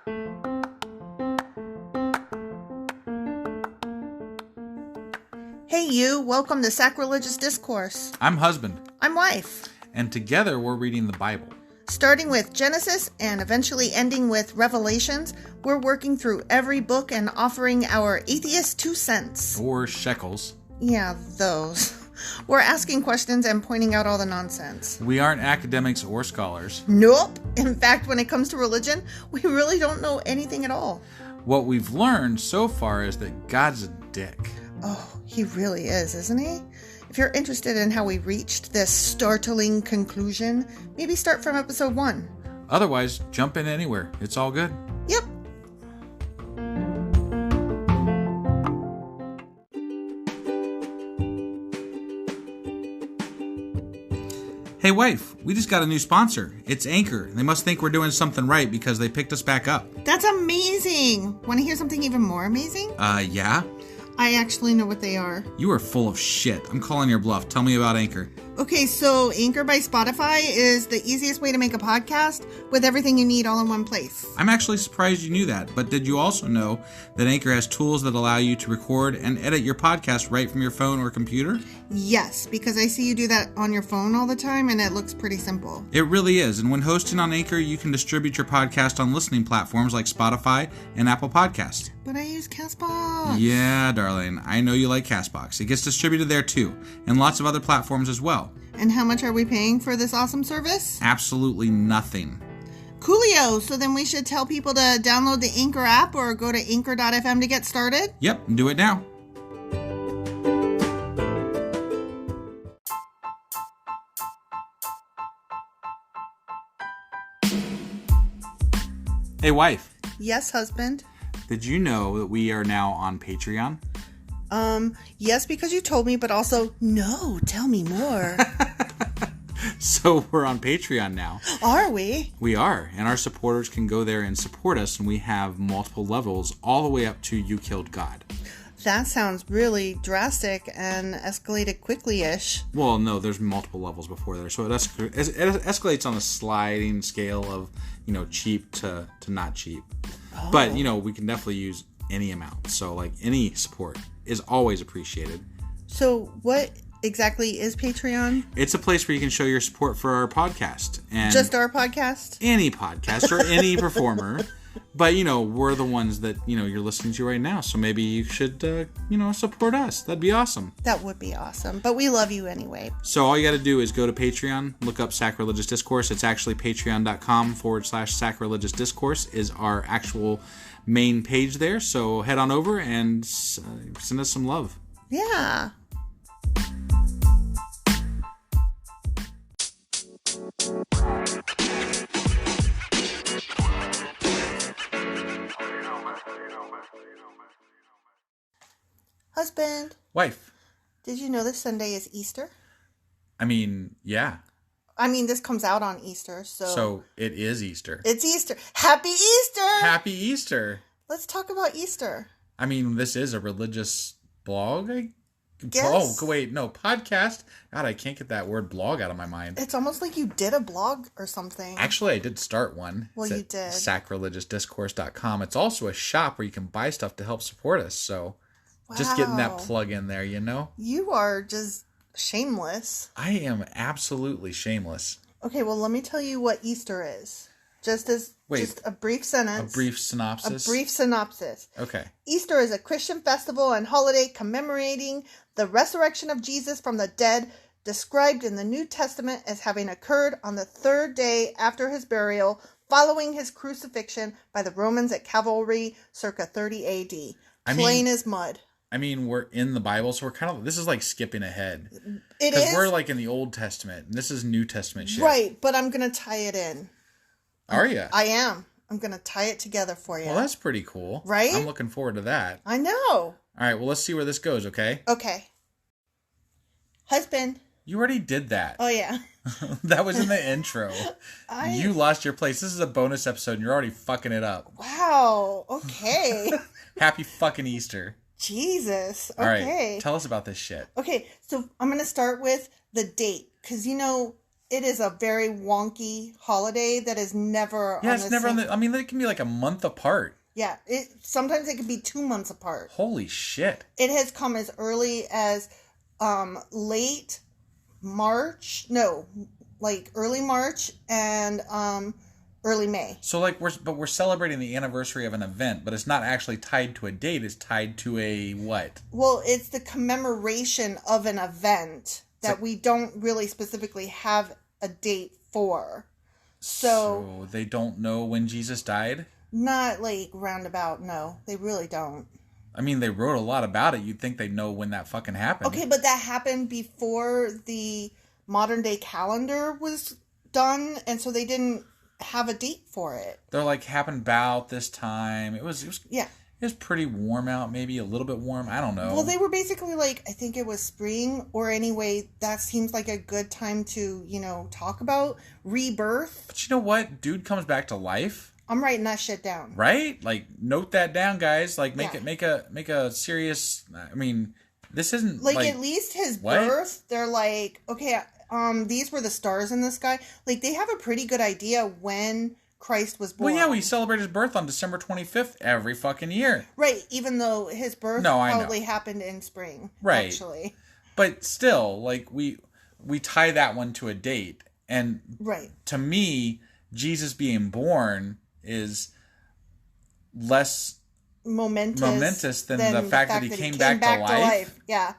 Hey you, welcome to Sacrilegious Discourse. I'm husband. I'm wife. And together we're reading the Bible. Starting with Genesis and eventually ending with Revelations, we're working through every book and offering our atheist 2 cents. Or shekels. Yeah, those. We're asking questions and pointing out all the nonsense. We aren't academics or scholars. Nope. In fact, when it comes to religion, we really don't know anything at all. What we've learned so far is that God's a dick. Oh, he really is, isn't he? If you're interested in how we reached this startling conclusion, maybe start from episode 1. Otherwise, jump in anywhere. It's all good. Yep. Hey wife, we just got a new sponsor. It's Anchor. They must think we're doing something right because they picked us back up. That's amazing. Want to hear something even more amazing? Yeah? I actually know what they are. You are full of shit. I'm calling your bluff. Tell me about Anchor. Okay, so Anchor by Spotify is the easiest way to make a podcast with everything you need all in one place. I'm actually surprised you knew that, but did you also know that Anchor has tools that allow you to record and edit your podcast right from your phone or computer? Yes, because I see you do that on your phone all the time and it looks pretty simple. It really is, and when hosting on Anchor, you can distribute your podcast on listening platforms like Spotify and Apple Podcasts. But I use CastBox. Yeah, darling, I know you like CastBox. It gets distributed there too, and lots of other platforms as well. And how much are we paying for this awesome service? Absolutely nothing. Coolio! So then we should tell people to download the Anchor app or go to anchor.fm to get started? Yep, do it now. Hey wife. Yes, husband. Did you know that we are now on Patreon? Yes, because you told me, but also, no, tell me more. So we're on Patreon now. Are we? We are, and our supporters can go there and support us, and we have multiple levels all the way up to You Killed God. That sounds really drastic and escalated quickly-ish. Well, no, there's multiple levels before there, so it escalates on a sliding scale of, cheap to not cheap. Oh. But, we can definitely use any amount, so, like, any support is always appreciated. So what exactly is Patreon? It's a place where you can show your support for our podcast. And just our podcast? Any podcast or any performer. But, we're the ones that, you're listening to right now. So maybe you should, support us. That'd be awesome. That would be awesome. But we love you anyway. So all you got to do is go to Patreon, look up Sacrilegious Discourse. It's actually patreon.com/sacrilegious discourse is our actual main page there. So head on over and send us some love. Yeah. Husband. Wife. Did you know this Sunday is Easter? Yeah. This comes out on Easter, so... So, it is Easter. It's Easter. Happy Easter! Happy Easter! Let's talk about Easter. This is a religious blog, Yes. Oh, wait, no, podcast? God, I can't get that word blog out of my mind. It's almost like you did a blog or something. Actually, I did start one. Well, it's you did. sacrilegiousdiscourse.com. It's also a shop where you can buy stuff to help support us, so... Wow. Just getting that plug in there, You are just shameless. I am absolutely shameless. Okay, well, let me tell you what Easter is. Just a brief sentence. A brief synopsis? A brief synopsis. Okay. Easter is a Christian festival and holiday commemorating the resurrection of Jesus from the dead, described in the New Testament as having occurred on the 3rd day after his burial, following his crucifixion by the Romans at Calvary circa 30 AD. Plain as mud. We're in the Bible, so this is like skipping ahead. It is. Because we're like in the Old Testament, and this is New Testament shit. Right, but I'm going to tie it in. Are you? I am. I'm going to tie it together for you. Well, that's pretty cool. Right? I'm looking forward to that. I know. All right, well, let's see where this goes, okay? Okay. Husband. You already did that. Oh, yeah. That was in the intro. You lost your place. This is a bonus episode, and you're already fucking it up. Wow. Okay. Happy fucking Easter. Jesus. Okay. All right, tell us about this shit. Okay, so I'm going to start with the date. Because, it is a very wonky holiday that is never Yeah, on it's the never same... on the... I mean, it can be like a month apart. Yeah, sometimes it can be 2 months apart. Holy shit. It has come as early as late March. No, like early March and early May. So like we're celebrating the anniversary of an event, but it's not actually tied to a date. It's tied to a what? Well, it's the commemoration of an event that we don't really specifically have a date for. So they don't know when Jesus died? Not like roundabout, no. They really don't. I mean, they wrote a lot about it. You'd think they'd know when that fucking happened. Okay, but that happened before the modern day calendar was done, and so they didn't have a date for it. They're like, happened about this time. It was yeah. It was pretty warm out, maybe a little bit warm. I don't know. Well, they were basically like, I think it was spring, or anyway, that seems like a good time to, talk about rebirth. But you know what? Dude comes back to life. I'm writing that shit down. Right? Like, note that down, guys. Like, make a serious. I mean, this isn't like at least his birth. They're like, okay, these were the stars in the sky. Like, they have a pretty good idea when Christ was born. Well, yeah, we celebrate his birth on December 25th every fucking year. Right, even though his birth probably happened in spring. Right. Actually. But still, like, we tie that one to a date, and to me, Jesus being born is less momentous than the fact that he came back to life. Yeah,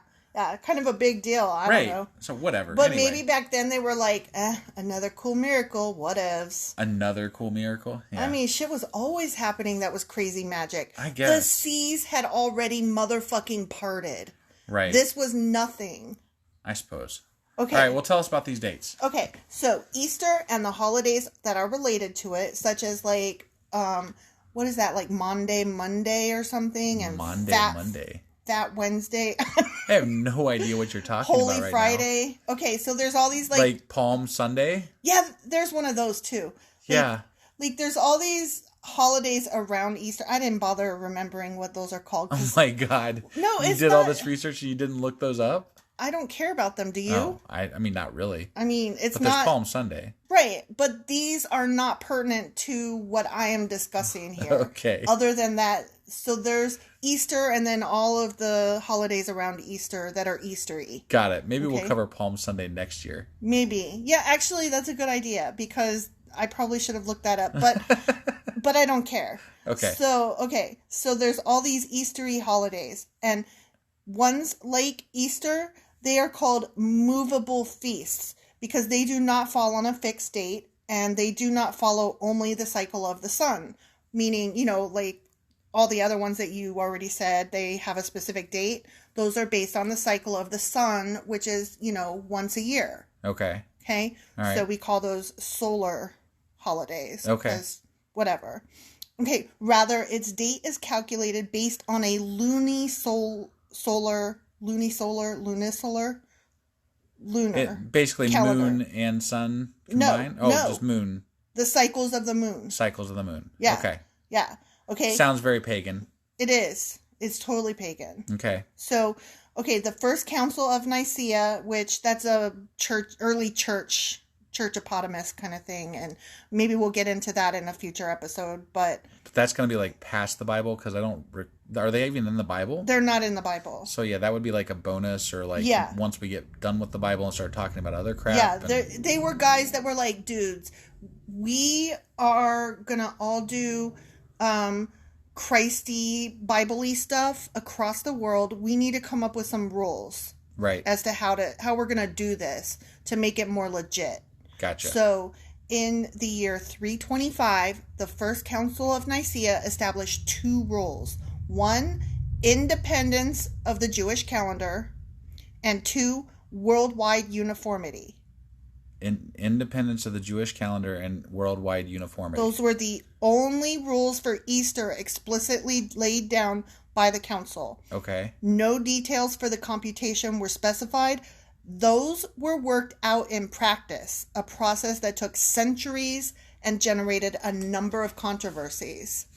kind of a big deal. I don't know. So whatever. But maybe back then they were like, another cool miracle, whatevs. Another cool miracle? Yeah. I mean, shit was always happening that was crazy magic. I guess. The seas had already motherfucking parted. Right. This was nothing. I suppose. Okay. All right, well, tell us about these dates. Okay, so Easter and the holidays that are related to it, such as like, what is that, like Monday or something? And Monday. That Wednesday. I have no idea what you're talking about right Holy Friday. Now. Okay, so there's all these like Palm Sunday? Yeah, there's one of those too. Yeah. Like there's all these holidays around Easter. I didn't bother remembering what those are called. Oh my God. No, you did all this research and you didn't look those up? I don't care about them. Do you? Oh, I mean, not really. I mean, it's but not... there's Palm Sunday. Right, but these are not pertinent to what I am discussing here. Okay. Other than that, so there's Easter and then all of the holidays around Easter that are Easter-y. Got it. Maybe we'll cover Palm Sunday next year. Maybe. Yeah, actually, that's a good idea because I probably should have looked that up, but but I don't care. Okay. So there's all these Easter-y holidays, and ones like Easter... They are called movable feasts because they do not fall on a fixed date and they do not follow only the cycle of the sun. Meaning, like all the other ones that you already said, they have a specific date. Those are based on the cycle of the sun, which is, once a year. Okay. Okay? All right. So we call those solar holidays. Okay. Because whatever. Okay. Rather, its date is calculated based on a lunisolar basically calendar. Moon and sun combined? No. Just moon. The cycles of the moon. Cycles of the moon. Yeah. Okay. Yeah. Okay. Sounds very pagan. It is. It's totally pagan. Okay. So, the first council of Nicaea, which that's a early churchopotamus kind of thing, and maybe we'll get into that in a future episode, but that's going to be like past the Bible because are they even in the Bible? They're not in the Bible. So yeah, that would be like a bonus or like once we get done with the Bible and start talking about other crap. Yeah, they were guys that were like, dudes, we are going to all do Christy Bible-y stuff across the world. We need to come up with some rules. Right. As to how we're going to do this to make it more legit. Gotcha. So, in the year 325, the First Council of Nicaea established 2 rules. 1, independence of the Jewish calendar, and 2, worldwide uniformity. Independence of the Jewish calendar and worldwide uniformity. Those were the only rules for Easter explicitly laid down by the council. Okay. No details for the computation were specified. Those were worked out in practice, a process that took centuries and generated a number of controversies.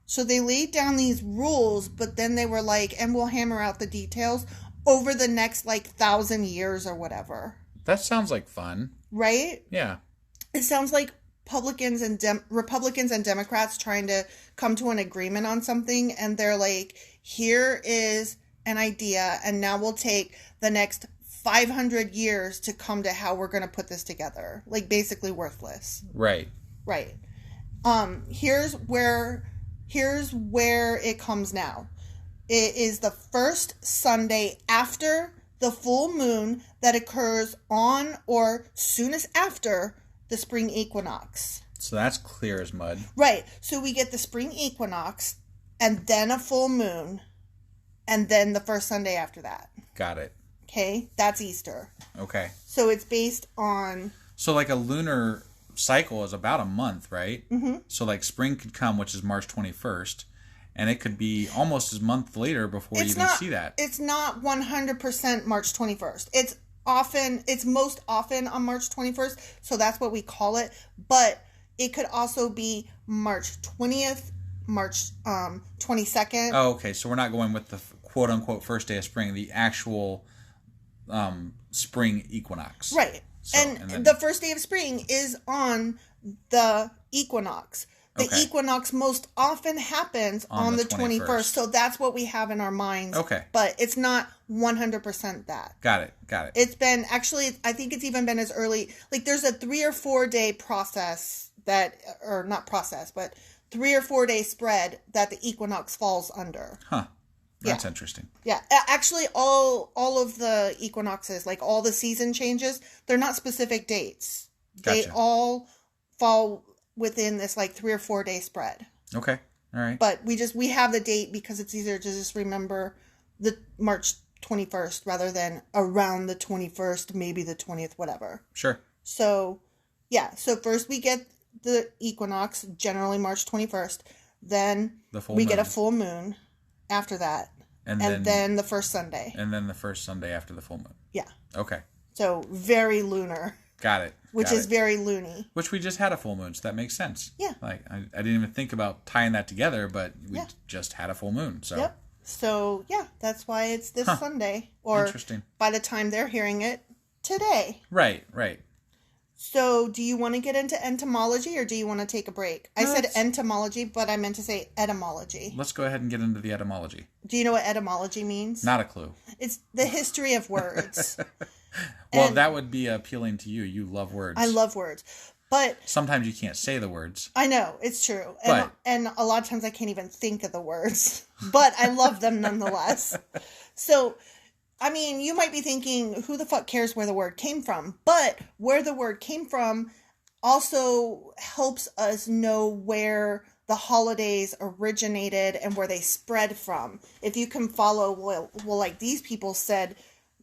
So they laid down these rules, but then they were like, and we'll hammer out the details over the next 1,000 years or whatever. That sounds like fun. Right? Yeah. It sounds like Republicans and Democrats trying to come to an agreement on something, and they're like, here is an idea, and now we'll take the next 500 years to come to how we're going to put this together. Like, basically worthless. Right. Right. Here's where it comes now. It is the first Sunday after the full moon that occurs on or soonest after the spring equinox. So that's clear as mud. Right. So we get the spring equinox and then a full moon and then the first Sunday after that. Got it. Okay? That's Easter. Okay. So it's based on... So like a lunar cycle is about a month, right? Mm-hmm. So like spring could come, which is March 21st, and it could be almost a month later before you even see that. It's not 100% March 21st. It's most often on March 21st, so that's what we call it. But it could also be March 20th, March 22nd. Oh, okay. So we're not going with the quote-unquote first day of spring, the actual spring equinox. Right. So, and then, the first day of spring is on the equinox. The equinox most often happens on the 21st. So that's what we have in our minds. Okay. But it's not 100% that. Got it. It's been, actually, I think it's even been as early, like there's a 3 or 4 day process that, or not process, but 3 or 4 day spread that the equinox falls under. Huh. That's interesting. Yeah. Actually, all of the equinoxes, like all the season changes, they're not specific dates. Gotcha. They all fall within this like 3 or 4 day spread. Okay. All right. But we have the date because it's easier to just remember the March 21st rather than around the 21st, maybe the 20th, whatever. Sure. So, yeah. So first we get the equinox, generally March 21st. Then we get a full moon after that. And then the first Sunday. And then the first Sunday after the full moon. Yeah. Okay. So very lunar. Got it. Which is very loony. Which we just had a full moon, so that makes sense. Yeah. Like, I didn't even think about tying that together, but we just had a full moon, so. Yep. So, yeah, that's why it's this Sunday. Or interesting. By the time they're hearing it, today. Right. So, do you want to get into entomology, or do you want to take a break? I said entomology, but I meant to say etymology. Let's go ahead and get into the etymology. Do you know what etymology means? Not a clue. It's the history of words. Well, that would be appealing to you. You love words. I love words. But sometimes you can't say the words. I know, it's true. And a lot of times I can't even think of the words. But I love them nonetheless. So, I mean, you might be thinking, who the fuck cares where the word came from? But where the word came from also helps us know where the holidays originated and where they spread from. If you can follow, well, like these people said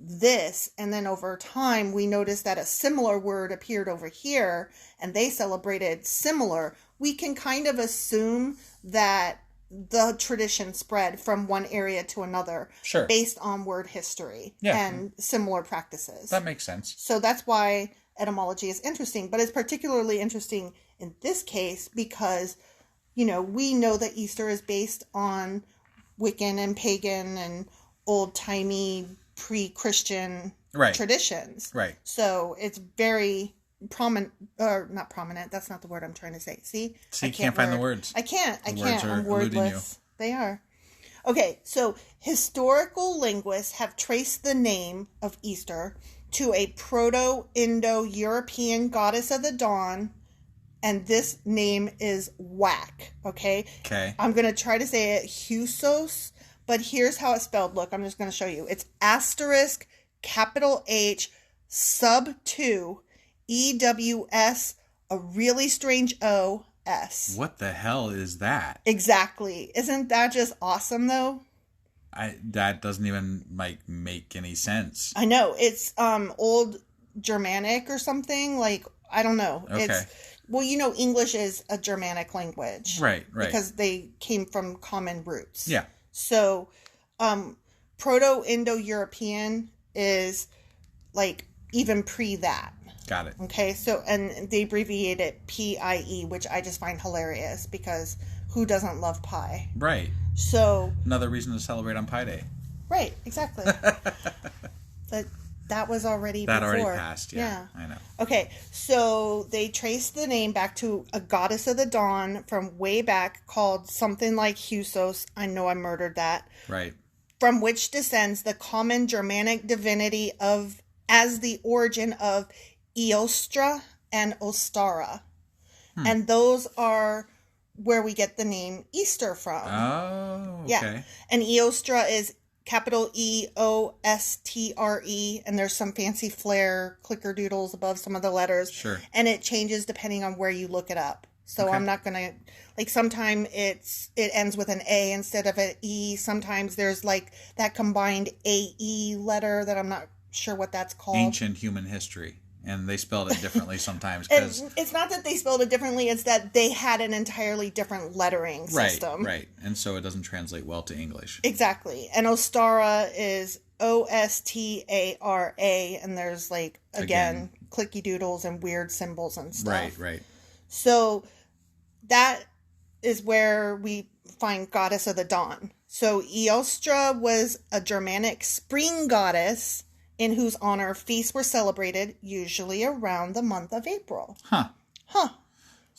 this, and then over time we noticed that a similar word appeared over here, and they celebrated similar, we can kind of assume that the tradition spread from one area to another based on word history and similar practices. That makes sense. So that's why etymology is interesting, but it's particularly interesting in this case because, you know, we know that Easter is based on Wiccan and pagan and old-timey pre-Christian traditions. Right. So it's very prominent, or not prominent, that's not the word I'm trying to say. See, you can't find the words. I can't. I'm wordless. They are. Okay, so historical linguists have traced the name of Easter to a Proto-Indo-European goddess of the dawn, and this name is Whack, okay? Okay. I'm going to try to say it Husos, but here's how it's spelled. Look, I'm just going to show you. It's asterisk, capital H, sub 2, EWS, a really strange OS. What the hell is that? Exactly. Isn't that just awesome, though? That doesn't even, make any sense. I know. It's old Germanic or something. Like, I don't know. Okay. Well, you know, English is a Germanic language. Right. Because they came from common roots. Yeah. So, Proto-Indo-European is, even pre that. Got it. Okay, so, and they abbreviate it PIE, which I just find hilarious because who doesn't love pie? Right. So. Another reason to celebrate on Pi Day. Right, exactly. But that was already that before. already passed. Yeah, I know. Okay, so they traced the name back to a goddess of the dawn from way back called something like Husos. I know I murdered that. Right. From which descends the common Germanic divinity as the origin of Eostra and Ostara. And those are where we get the name Easter from. Oh, okay. Yeah. And Eostra is capital Eostre, and there's some fancy flair clicker doodles above some of the letters. Sure. And it changes depending on where you look it up. So I'm not going to, like, sometimes it ends with an A instead of an E. Sometimes there's, like, that combined AE letter that I'm not sure what that's called. Ancient human history. And they spelled it differently sometimes. Cause it's not that they spelled it differently. It's that they had an entirely different lettering system. Right. And so it doesn't translate well to English. Exactly. And Ostara is Ostara. And there's, like, again, clicky doodles and weird symbols and stuff. Right. So that is where we find Goddess of the Dawn. So Eostra was a Germanic spring goddess in whose honor feasts were celebrated, usually around the month of April. Huh.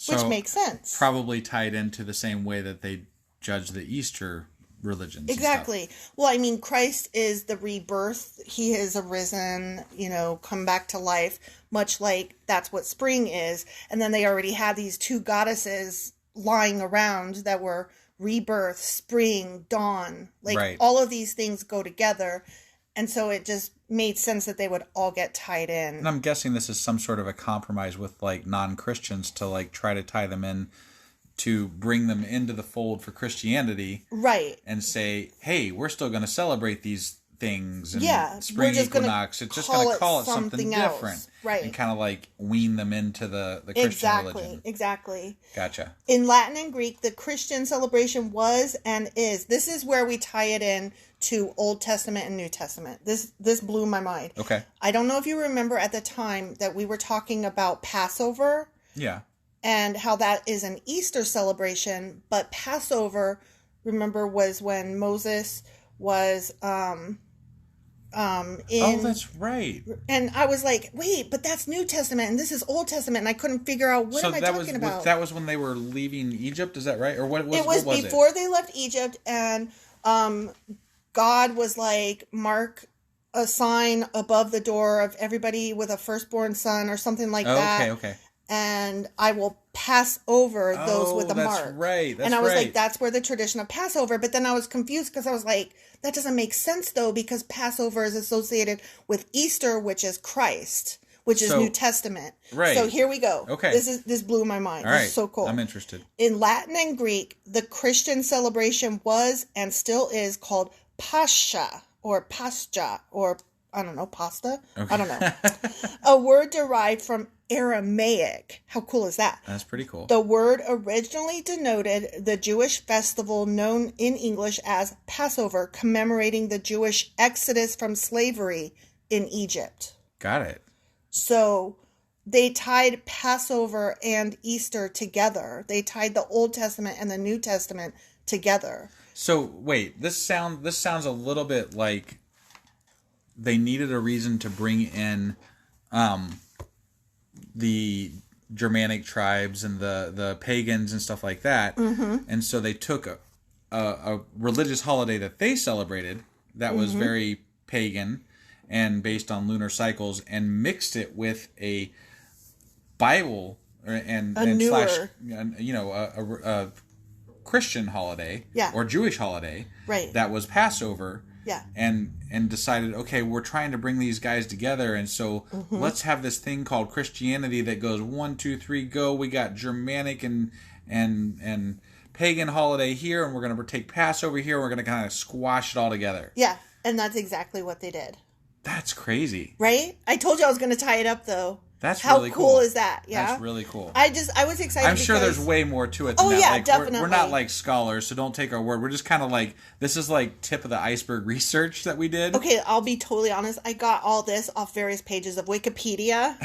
Which So makes sense. Probably tied into the same way that they judge the Easter religions. Exactly. Well, I mean, Christ is the rebirth. He has arisen, come back to life, much like that's what spring is. And then they already had these two goddesses lying around that were rebirth, spring, dawn. Like, all of these things go together. And so it just made sense that they would all get tied in. And I'm guessing this is some sort of a compromise with, like, non-Christians to, like, try to tie them in to bring them into the fold for Christianity. Right. And say, hey, we're still going to celebrate these things. And spring equinox. It's just going to call it something different. Right. And kind of, like, wean them into the Christian religion. Exactly. Gotcha. In Latin and Greek, the Christian celebration was and is. This is where we tie it in to Old Testament and New Testament. This blew my mind. Okay. I don't know if you remember at the time that we were talking about Passover. Yeah. And how that is an Easter celebration, but Passover, remember, was when Moses was in. Oh, that's right. And I was like, wait, but that's New Testament and this is Old Testament, and I couldn't figure out what am I talking about. That was when they were leaving Egypt, is that right? Or what was it? Was before they left Egypt, and God was like, mark a sign above the door of everybody with a firstborn son or something like that. Okay. And I will pass over those with a mark. That's right. And I was like, that's where the tradition of Passover. But then I was confused because I was like, that doesn't make sense though, because Passover is associated with Easter, which is Christ, which is New Testament. Right. So here we go. Okay. This blew my mind. All right. This is so cool. I'm interested. In Latin and Greek, the Christian celebration was and still is called Pascha or Pascha or I don't know, pasta? Okay. I don't know. A word derived from Aramaic. How cool is that? That's pretty cool. The word originally denoted the Jewish festival known in English as Passover, commemorating the Jewish exodus from slavery in Egypt. Got it. So they tied Passover and Easter together. They tied the Old Testament and the New Testament together. So wait, this sounds a little bit like they needed a reason to bring in the Germanic tribes and the pagans and stuff like that. Mm-hmm. And so they took a religious holiday that they celebrated that was very pagan and based on lunar cycles and mixed it with a Bible and slash, a Christian holiday or Jewish holiday that was Passover. Yeah. And decided, okay, we're trying to bring these guys together, and so let's have this thing called Christianity that goes 1, 2, 3, go. We got Germanic and pagan holiday here, and we're gonna take Passover here. And we're gonna kind of squash it all together. Yeah, and that's exactly what they did. That's crazy, right? I told you I was gonna tie it up, though. That's really cool. How cool is that? Yeah, that's really cool. I was excited. I'm sure there's way more to it than that. Yeah, like, definitely. We're not like scholars, so don't take our word. We're just kind of like, this is like tip of the iceberg research that we did. Okay, I'll be totally honest. I got all this off various pages of Wikipedia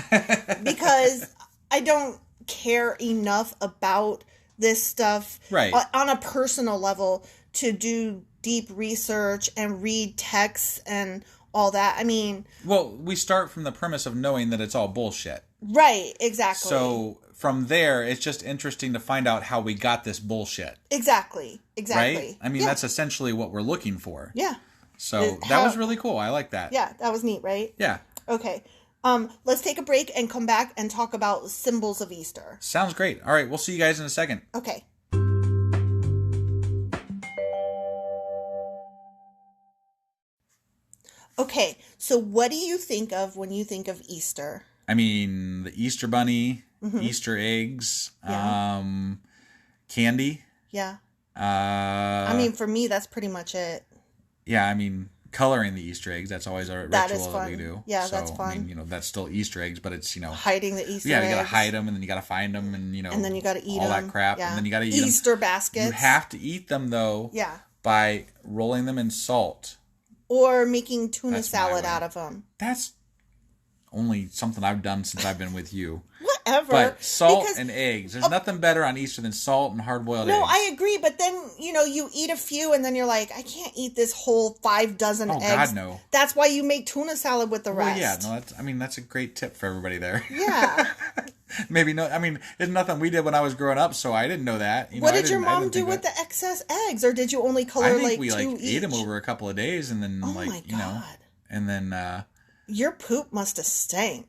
because I don't care enough about this stuff on a personal level to do deep research and read texts and all that. I mean... Well, we start from the premise of knowing that it's all bullshit. Right, exactly. So from there, it's just interesting to find out how we got this bullshit. Exactly. Right? I mean, that's essentially what we're looking for. Yeah. So that was really cool. I like that. Yeah, that was neat, right? Yeah. Okay. Let's take a break and come back and talk about symbols of Easter. Sounds great. All right, we'll see you guys in a second. Okay. Okay, so what do you think of when you think of Easter? I mean, the Easter bunny, Easter eggs, candy. Yeah. I mean, for me, that's pretty much it. Yeah, I mean, coloring the Easter eggs, that's always a ritual that we do. Yeah, so, that's fun. I mean, that's still Easter eggs, but it's, hiding the Easter eggs. Yeah, you gotta hide them, and then you gotta find them, and, and then you gotta eat all them. that crap, yeah. and then you gotta eat them. Easter baskets. You have to eat them, though, by rolling them in salt. Or making tuna salad out of them. That's only something I've done since I've been with you. Whatever. But salt and eggs. There's nothing better on Easter than salt and hard-boiled eggs. No, I agree. But then, you eat a few and then you're like, I can't eat this whole 5 dozen eggs. Oh, God, no. That's why you make tuna salad with the rest. Yeah, no, that's a great tip for everybody there. Yeah. Maybe no. I mean, it's nothing we did when I was growing up, so I didn't know that. What did your mom do with the excess eggs, or did you only color I think we two ate them over a couple of days, and then my God. And then your poop must have stank.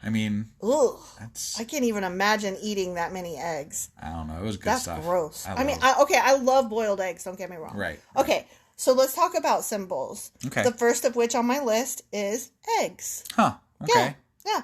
I mean, ugh. I can't even imagine eating that many eggs. I don't know. It was good stuff. That's gross. I love boiled eggs. Don't get me wrong. Right. Okay, so let's talk about symbols. Okay. The first of which on my list is eggs. Huh. Okay. Yeah.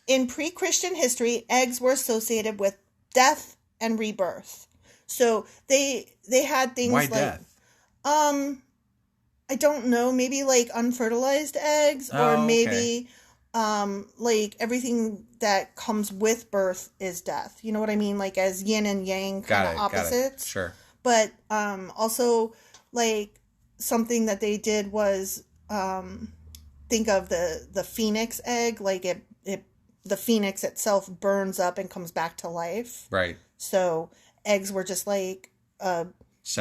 In pre-Christian history, eggs were associated with death and rebirth. So they had things like... Why death? I don't know. Maybe like unfertilized eggs, or maybe everything that comes with birth is death. You know what I mean? Like as yin and yang kind of opposites. Sure. But also like something that they did was think of the phoenix egg, like the phoenix itself burns up and comes back to life. Right. So eggs were just like a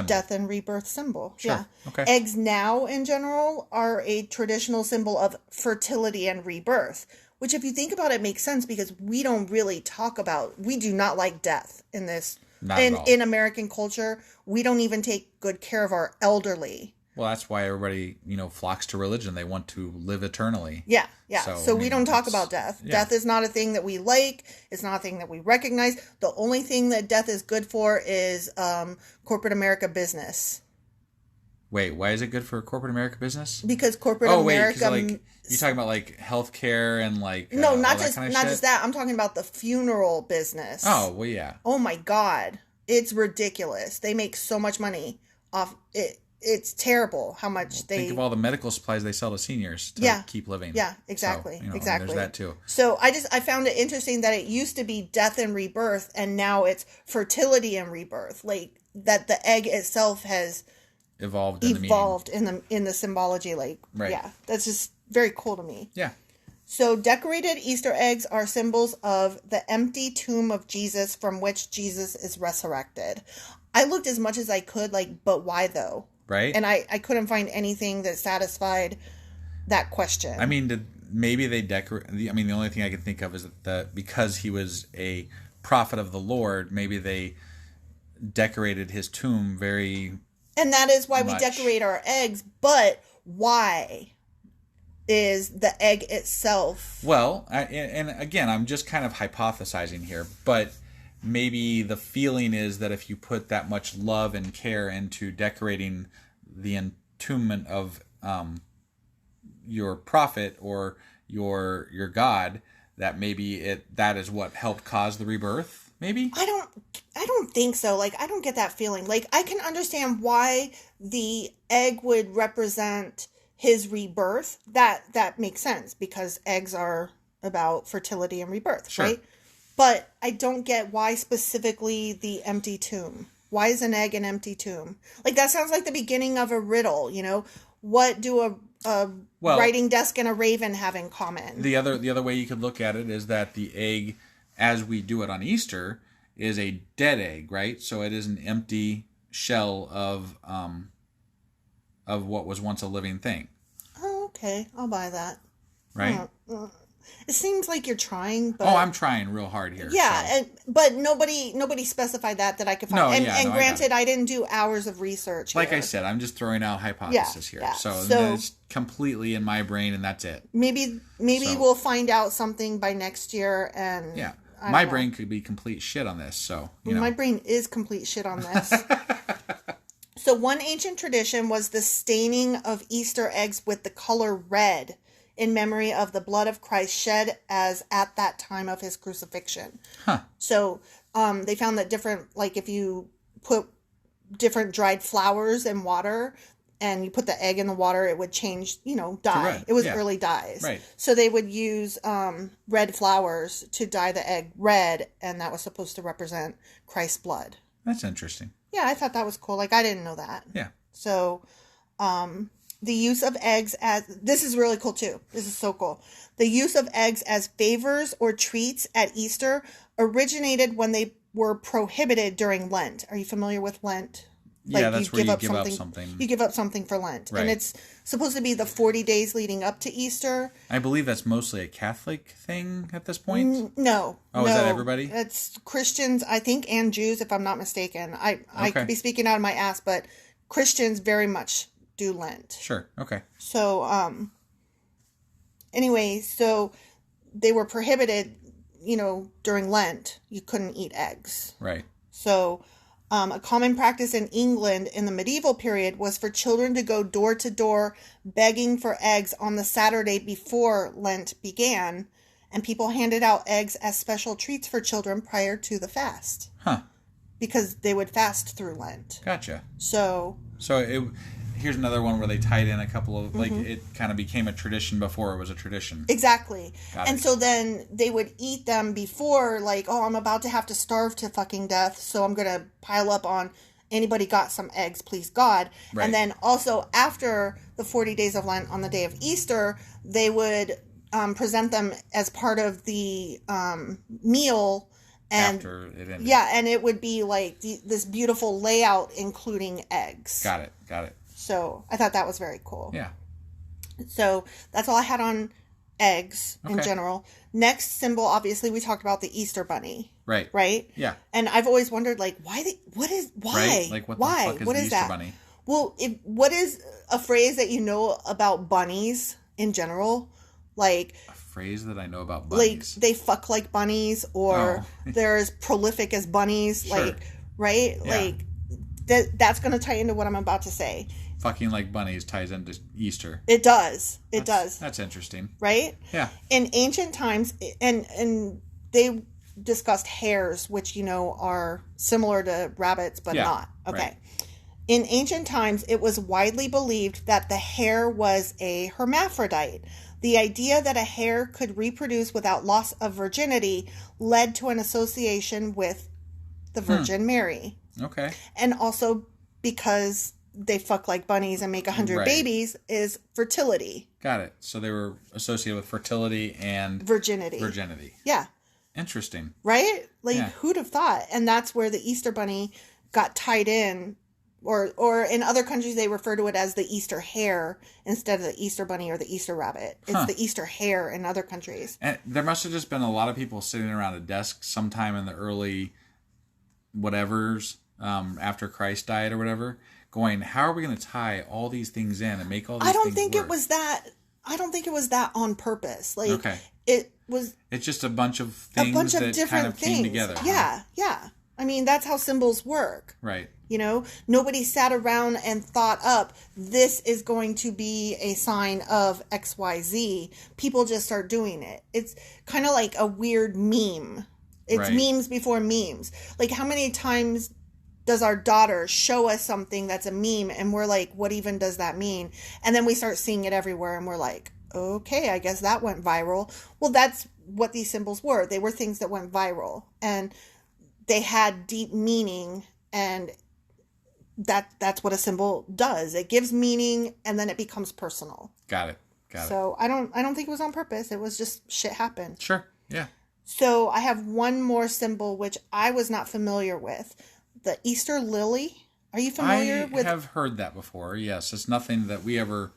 death and rebirth symbol. Sure. Yeah. Okay. Eggs now in general are a traditional symbol of fertility and rebirth, which if you think about it makes sense because we don't really we do not like death in this. Not at all. In American culture, we don't even take good care of our elderly. Well, that's why everybody, flocks to religion. They want to live eternally. Yeah, yeah. So we don't talk about death. Yeah. Death is not a thing that we like. It's not a thing that we recognize. The only thing that death is good for is corporate America business. Wait, why is it good for corporate America business? Because corporate America... you're talking about healthcare and no, not just that. I'm talking about the funeral business. Oh, well, yeah. Oh my God, it's ridiculous. They make so much money off it. It's terrible how much they... Think of all the medical supplies they sell to seniors to keep living. Yeah, exactly. So, exactly. There's that too. So I found it interesting that it used to be death and rebirth, and now it's fertility and rebirth. Like that the egg itself has evolved in the symbology. Right. Yeah, that's just very cool to me. Yeah. So decorated Easter eggs are symbols of the empty tomb of Jesus from which Jesus is resurrected. I looked as much as I could, but why though? Right. And I couldn't find anything that satisfied that question. I mean, maybe they decorate... the only thing I can think of is that because he was a prophet of the Lord, maybe they decorated his tomb very... And that is why we decorate our eggs, but why is the egg itself... Well, and again, I'm just kind of hypothesizing here, but... Maybe the feeling is that if you put that much love and care into decorating the entombment of your prophet or your God, that maybe that is what helped cause the rebirth. Maybe I don't think so. I don't get that feeling. I can understand why the egg would represent his rebirth. That makes sense because eggs are about fertility and rebirth, sure. Right? But I don't get why specifically the empty tomb. Why is an egg an empty tomb? That sounds like the beginning of a riddle, What do a writing desk and a raven have in common? The other way you could look at it is that the egg, as we do it on Easter, is a dead egg, right? So it is an empty shell of what was once a living thing. Okay, I'll buy that. Right? It seems like you're trying, but... Oh, I'm trying real hard here. Yeah, so. but nobody specified that I could find. No, and granted, I didn't do hours of research Like here. I said, I'm just throwing out hypothesis here. Yeah. So it's completely in my brain, and that's it. Maybe we'll find out something by next year, and... Yeah. My brain could be complete shit on this, so, My brain is complete shit on this. So one ancient tradition was the staining of Easter eggs with the color red in memory of the blood of Christ shed as at that time of his crucifixion. Huh. So they found that different, like if you put different dried flowers in water and you put the egg in the water, it would change, dye. It was early dyes. Right. So they would use red flowers to dye the egg red, and that was supposed to represent Christ's blood. That's interesting. Yeah, I thought that was cool. Like, I didn't know that. Yeah. So, the use of eggs as... This is really cool, too. This is so cool. The use of eggs as favors or treats at Easter originated when they were prohibited during Lent. Are you familiar with Lent? Like, that's where you give up something. You give up something for Lent. Right. And it's supposed to be the 40 days leading up to Easter. I believe that's mostly a Catholic thing at this point. No. Oh, is that everybody? It's Christians, I think, and Jews, if I'm not mistaken. I could be speaking out of my ass, but Christians very much do Lent. Sure. Okay. So, anyway, so they were prohibited, during Lent. You couldn't eat eggs. Right. So... a common practice in England in the medieval period was for children to go door to door begging for eggs on the Saturday before Lent began, and people handed out eggs as special treats for children prior to the fast. Huh. Because they would fast through Lent. Gotcha. So here's another one where they tied in a couple of, like, it kind of became a tradition before it was a tradition. Exactly. Got and it. So then they would eat them before, like, oh, I'm about to have to starve to fucking death, so I'm going to pile up on anybody got some eggs, please God. Right. And then also after the 40 days of Lent on the day of Easter, they would present them as part of the meal. And, after it ended. Yeah, and it would be like this beautiful layout including eggs. Got it. So I thought that was very cool. Yeah. So that's all I had on eggs in general. Next symbol, obviously, we talked about the Easter bunny. Right. Right? Yeah. And I've always wondered, like, why? Right? Like, what the fuck is the Easter that? bunny? Well, what is a phrase that you know about bunnies in general? Like... A phrase that I know about bunnies? Like, they fuck like bunnies, or they're as prolific as bunnies. Sure. Like, right? Yeah. Like, that's going to tie into what I'm about to say. Fucking like bunnies ties into Easter. It does. It does. That's interesting. Right? Yeah. In ancient times, and they discussed hares, which, are similar to rabbits, but not. Okay. Right. In ancient times, it was widely believed that the hare was a hermaphrodite. The idea that a hare could reproduce without loss of virginity led to an association with the Virgin Mary. Okay. And also because they fuck like bunnies and make 100 babies is fertility. Got it. So they were associated with fertility and virginity. Yeah. Interesting. Right? Like, who'd have thought? And that's where the Easter bunny got tied in. Or in other countries, they refer to it as the Easter hare instead of the Easter bunny or the Easter rabbit. It's the Easter hare in other countries. And there must have just been a lot of people sitting around a desk sometime in the early whatevers, after Christ died or whatever, going, how are we going to tie all these things in and make all these things work? I don't think it was that on purpose. Like, okay. It's just a bunch of things that kind of came together. Yeah, yeah. I mean, that's how symbols work. Right. Nobody sat around and thought up, this is going to be a sign of XYZ. People just start doing it. It's kind of like a weird meme. It's memes before memes. Like, how many times does our daughter show us something that's a meme and we're like, what even does that mean? And then we start seeing it everywhere and we're like, okay, I guess that went viral. Well, that's what these symbols were. They were things that went viral and they had deep meaning, and that's what a symbol does. It gives meaning and then it becomes personal. Got it. So I don't think it was on purpose. It was just shit happened. Sure. Yeah. So I have one more symbol which I was not familiar with. The Easter lily. Are you familiar with? I have heard that before. Yes, it's nothing that we ever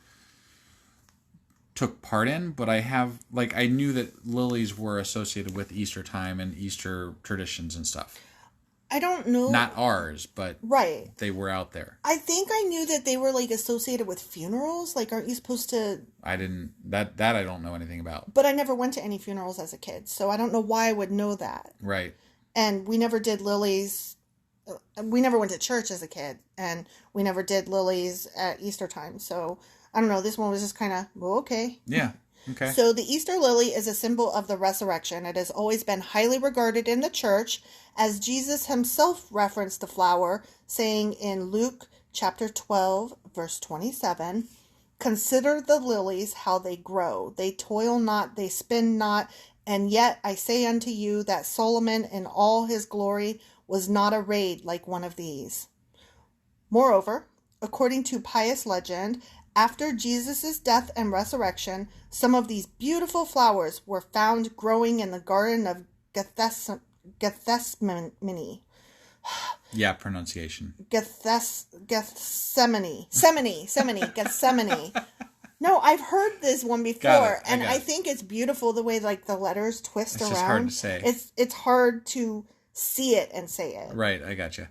took part in, but I knew that lilies were associated with Easter time and Easter traditions and stuff. I don't know. Not ours, but right. They were out there. I think I knew that they were like associated with funerals. Like, aren't you supposed to? I didn't. That I don't know anything about. But I never went to any funerals as a kid, so I don't know why I would know that. Right. And we never did lilies. We never went to church as a kid, and we never did lilies at Easter time. So I don't know. This one was just kind of, well, okay. Yeah. Okay. So the Easter lily is a symbol of the resurrection. It has always been highly regarded in the church, as Jesus himself referenced the flower, saying in Luke chapter 12, verse 27, "Consider the lilies, how they grow. They toil not, they spin not, and yet I say unto you that Solomon in all his glory was not arrayed like one of these." Moreover, according to pious legend, after Jesus' death and resurrection, some of these beautiful flowers were found growing in the Garden of Gethsemane. Yeah, pronunciation. Gethsemane. Gethsemane. No, I've heard this one before, and I think it's beautiful the way like the letters twist around. It's just hard to say. It's hard to see it and say it. Right, I gotcha.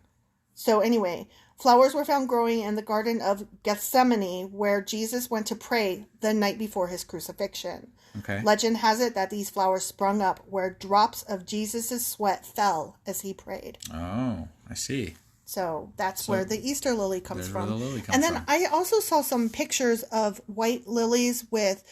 So anyway, flowers were found growing in the Garden of Gethsemane, where Jesus went to pray the night before his crucifixion. Okay. Legend has it that these flowers sprung up where drops of Jesus' sweat fell as he prayed. Oh, I see. So that's where the Easter lily comes from. Where the lily comes and then from. I also saw some pictures of white lilies with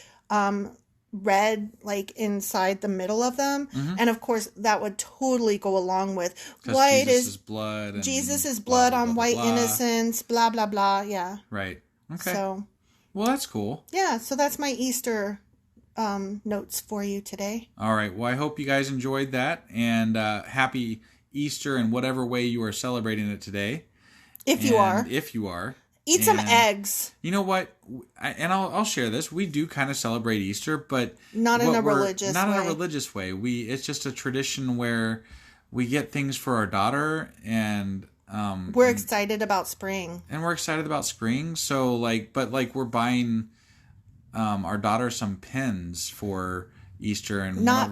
red like inside the middle of them. Mm-hmm. And of course that would totally go along with white is blood and Jesus' blood on white innocence, blah blah blah. Yeah. Right. Okay. So well, that's cool. Yeah, so that's my Easter notes for you today. All right. Well, I hope you guys enjoyed that, and happy Easter in whatever way you are celebrating it today. If you are. Eat some eggs. You know what? I'll share this. We do kind of celebrate Easter, but not in a religious way. It's just a tradition where we get things for our daughter, and we're excited about spring. So we're buying our daughter some pins for Easter, and not.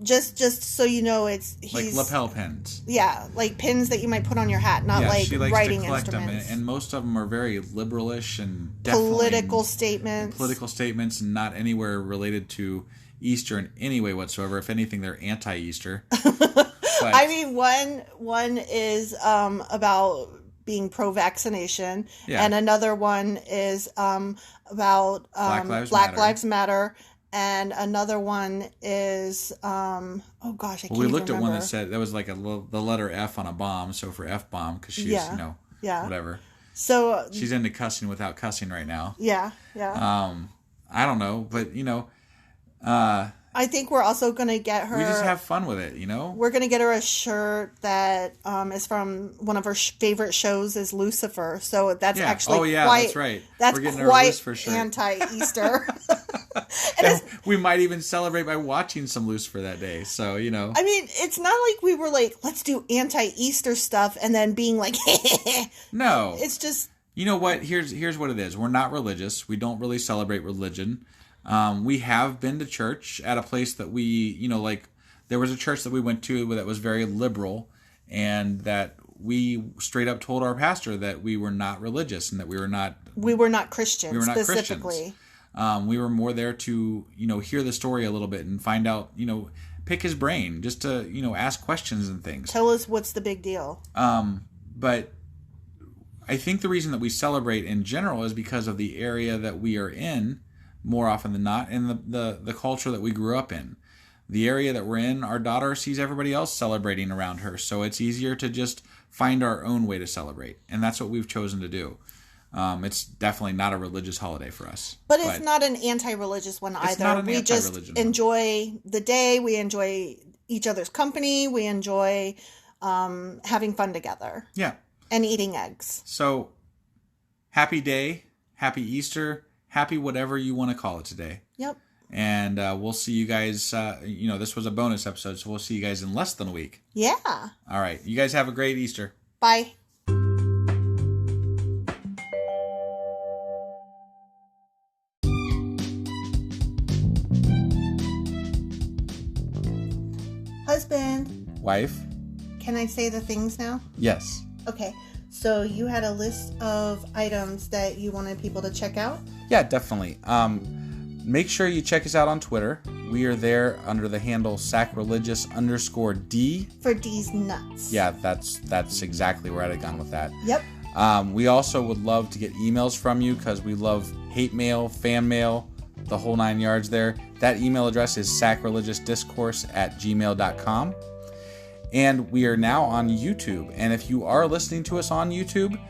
Just so you know, he's like lapel pins. Yeah, like pins that you might put on your hat, not like she likes writing to collect instruments. Them, and most of them are very liberalish and political statements. Political statements, and not anywhere related to Easter in any way whatsoever. If anything, they're anti-Easter. I mean, one is about being pro-vaccination, and another one is about Black Lives Matter. And another one is, I can't we looked remember. At one that said, that was like the letter F on a bomb, so for F-bomb, because she's, whatever. So she's into cussing without cussing right now. Yeah. I don't know, but, I think we're also going to get her... We just have fun with it, We're going to get her a shirt that is from one of her favorite shows is Lucifer. So that's actually that's right. That's quite anti-Easter. We might even celebrate by watching some Lucifer that day. So, I mean, it's not like we were like, let's do anti-Easter stuff and then being like, no. It's just... You know what? Here's what it is. We're not religious. We don't really celebrate religion. We have been to church at a place that there was a church that we went to that was very liberal, and that we straight up told our pastor that we were not religious and that we were not Christians. We were not specifically. Christians. We were more there to, hear the story a little bit and find out, pick his brain, just to, ask questions and things. Tell us what's the big deal. But I think the reason that we celebrate in general is because of the area that we are in, more often than not, and the culture that we grew up in. The area that we're in, our daughter sees everybody else celebrating around her, so it's easier to just find our own way to celebrate, and that's what we've chosen to do. It's definitely not a religious holiday for us. But it's not an anti-religious one either. We just enjoy the day, we enjoy each other's company, we enjoy having fun together. Yeah. And eating eggs. So, happy day, happy Easter, happy whatever you want to call it today. Yep. And we'll see you guys, this was a bonus episode, so we'll see you guys in less than a week. Yeah. All right. You guys have a great Easter. Bye. husband. Wife. Can I say the things now? Yes. Okay. So you had a list of items that you wanted people to check out? Yeah, definitely. Make sure you check us out on Twitter. We are there under the handle sacrilegious_D. For D's nuts. Yeah, that's exactly where I'd have gone with that. Yep. We also would love to get emails from you because we love hate mail, fan mail, the whole 9 yards there. That email address is sacrilegiousdiscourse@gmail.com. And we are now on YouTube. And if you are listening to us on YouTube,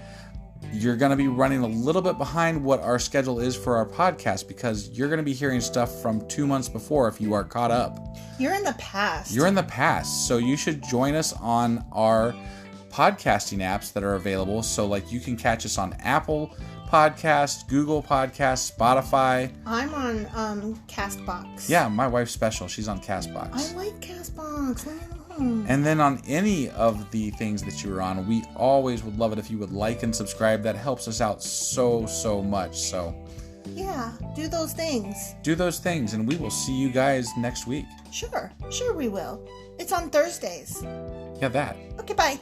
you're going to be running a little bit behind what our schedule is for our podcast because you're going to be hearing stuff from 2 months before if you are caught up. You're in the past. You're in the past. So you should join us on our podcasting apps that are available. So like you can catch us on Apple Podcasts, Google Podcasts, Spotify. I'm on Castbox. Yeah, my wife's special. She's on Castbox. I like Castbox. And then on any of the things that you're on, we always would love it if you would like and subscribe. That helps us out so much. So yeah, do those things. Do those things, and we will see you guys next week. Sure we will. It's on Thursdays. Yeah, that. Okay, bye.